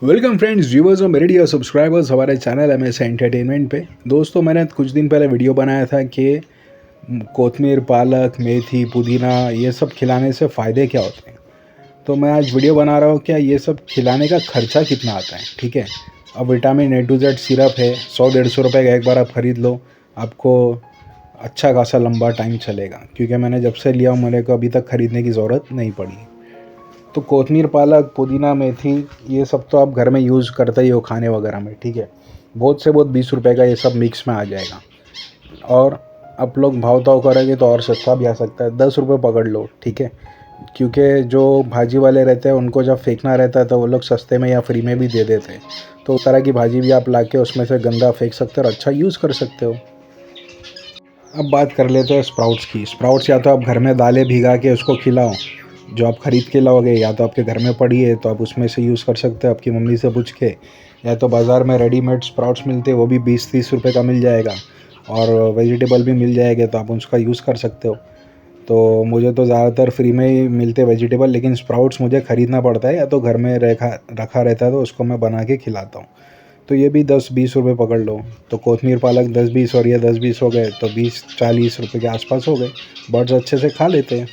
Welcome friends, viewers और मेरे dear subscribers हमारे चैनल MS एंटरटेनमेंट पे। दोस्तों, मैंने कुछ दिन पहले वीडियो बनाया था कि कोतमीर, पालक, मेथी, पुदीना ये सब खिलाने से फ़ायदे क्या होते हैं। तो मैं आज वीडियो बना रहा हूँ क्या ये सब खिलाने का खर्चा कितना आता है। ठीक है, अब vitamin A to Z syrup है, 100-150 रुपये का एक बार आप ख़रीद लो, आपको अच्छा खासा लंबा टाइम चलेगा। क्योंकि मैंने जब से लिया मेरे को अभी तक ख़रीदने की ज़रूरत नहीं पड़ी। तो कोतमीर, पालक, पुदीना, मेथी ये सब तो आप घर में यूज़ करते ही हो खाने वगैरह में। ठीक है, बहुत से बहुत 20 रुपये का ये सब मिक्स में आ जाएगा। और आप लोग भाव ताव करेंगे तो और सस्ता भी आ सकता है, 10 रुपये पकड़ लो। ठीक है, क्योंकि जो भाजी वाले रहते हैं उनको जब फेंकना रहता है तो वो लोग सस्ते में या फ्री में भी दे देते हैं। तो उस तरह की भाजी भी आप ला के उसमें से गंदा फेंक सकते हो और अच्छा यूज़ कर सकते हो। अब बात कर लेते हैं स्प्राउट्स की। स्प्राउट्स या तो आप घर में दालें भिगा के उसको खिलाओ, जो आप ख़रीद के लाओगे, या तो आपके घर में पड़ी है तो आप उसमें से यूज़ कर सकते हो आपकी मम्मी से पूछ के। या तो बाज़ार में रेडीमेड स्प्राउट्स मिलते हैं, वो भी 20-30 रुपये का मिल जाएगा और वेजिटेबल भी मिल जाएंगे तो आप उसका यूज़ कर सकते हो। तो मुझे तो ज़्यादातर फ्री में ही मिलते वेजिटेबल, लेकिन स्प्राउट्स मुझे ख़रीदना पड़ता है या तो घर में रखा रहता है तो उसको मैं बना के खिलाता हूँ। तो ये भी 10-20 रुपये पकड़ लो। तो कोतमीर, पालक 10-20 और ये 10-20 हो गए तो 20-40 रुपये के आसपास हो गए। बर्ड्स अच्छे से खा लेते हैं।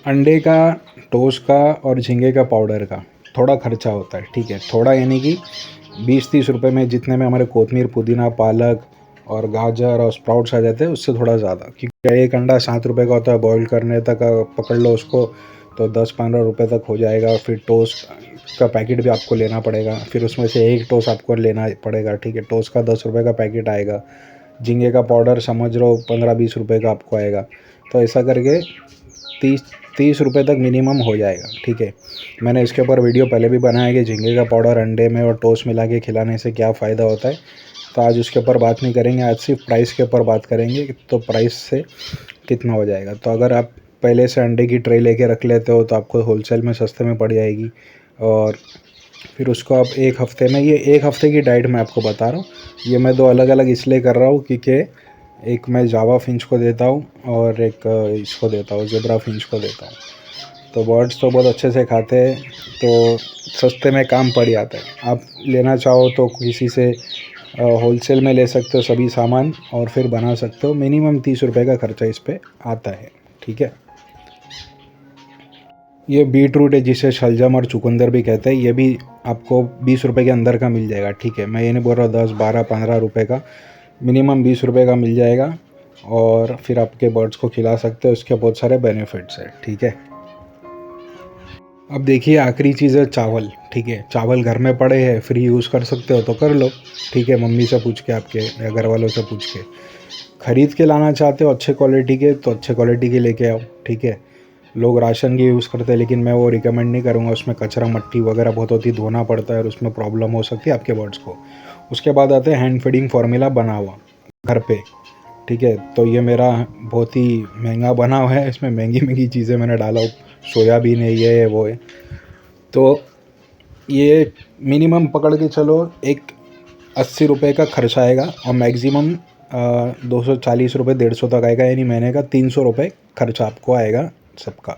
अंडे का, टोस्ट का और झींगे का पाउडर का थोड़ा खर्चा होता है। ठीक है, थोड़ा यानी कि 20-30 रुपये में जितने में हमारे कोतमीर, पुदीना, पालक और गाजर और स्प्राउट्स आ जाते हैं उससे थोड़ा ज़्यादा। क्योंकि एक अंडा 7 रुपये का होता है, बॉईल करने तक पकड़ लो उसको तो 10-15 रुपये तक हो जाएगा। फिर टोस्ट का पैकेट भी आपको लेना पड़ेगा, फिर उसमें से एक टोस्ट आपको लेना पड़ेगा। ठीक है, टोस्ट का 10 रुपये का पैकेट आएगा। झींगे का पाउडर समझ लो 15-20 रुपये का आपको आएगा। तो ऐसा करके 30 रुपये तक मिनिमम हो जाएगा। ठीक है, मैंने इसके ऊपर वीडियो पहले भी बनाया कि झींगे का पाउडर अंडे में और टोस्ट मिला के खिलाने से क्या फ़ायदा होता है। तो आज उसके ऊपर बात नहीं करेंगे, आज सिर्फ प्राइस के ऊपर बात करेंगे। तो प्राइस से कितना हो जाएगा। तो अगर आप पहले से अंडे की ट्रे लेके रख लेते हो तो आपको होलसेल में सस्ते में पड़ जाएगी। और फिर उसको आप एक हफ़्ते में, ये एक हफ़्ते की डाइट मैं आपको बता रहा हूँ। ये मैं दो अलग अलग इसलिए कर रहा हूँ क्योंकि एक मैं जावा फिंच को देता हूँ और एक इसको देता हूँ, ज़ेब्रा फिंच को देता हूँ। तो बर्ड्स तो बहुत अच्छे से खाते हैं, तो सस्ते में काम पड़ जाता है। आप लेना चाहो तो किसी से होलसेल में ले सकते हो सभी सामान और फिर बना सकते हो। मिनिमम 30 रुपये का खर्चा इस पर आता है। ठीक है, ये बीट रूट है जिसे शलजम और चुकंदर भी कहते हैं। ये भी आपको 20 रुपये के अंदर का मिल जाएगा। ठीक है, मैं ये नहीं बोल रहा 10, 12, 15 रुपये का, मिनिमम 20 रुपये का मिल जाएगा और फिर आपके बर्ड्स को खिला सकते हो। उसके बहुत सारे बेनिफिट्स हैं। ठीक है, अब देखिए आखिरी चीज़ है चावल। ठीक है, चावल घर में पड़े हैं, फ्री यूज़ कर सकते हो तो कर लो। ठीक है, मम्मी से पूछ के, आपके या घर वालों से पूछ के। ख़रीद के लाना चाहते हो अच्छे क्वालिटी के तो अच्छे क्वालिटी के लेके आओ। ठीक है, लोग राशन की यूज़ करते हैं लेकिन मैं वो रिकमेंड नहीं करूँगा। उसमें कचरा मट्टी वगैरह बहुत होती है, धोना पड़ता है और उसमें प्रॉब्लम हो सकती है आपके बर्ड्स को। उसके बाद आते हैं हैंड फीडिंग फार्मूला बना हुआ घर पे। ठीक है, तो ये मेरा बहुत ही महंगा बना हुआ है, इसमें महंगी महंगी चीज़ें मैंने डाला हो, सोयाबीन है, ये है, वो है। तो ये मिनिमम पकड़ के चलो एक 80 रुपये का खर्चा आएगा और मैक्सिमम 240 रुपये 150 तक आएगा, यानी महीने का 300 रुपये खर्चा आपको आएगा सबका।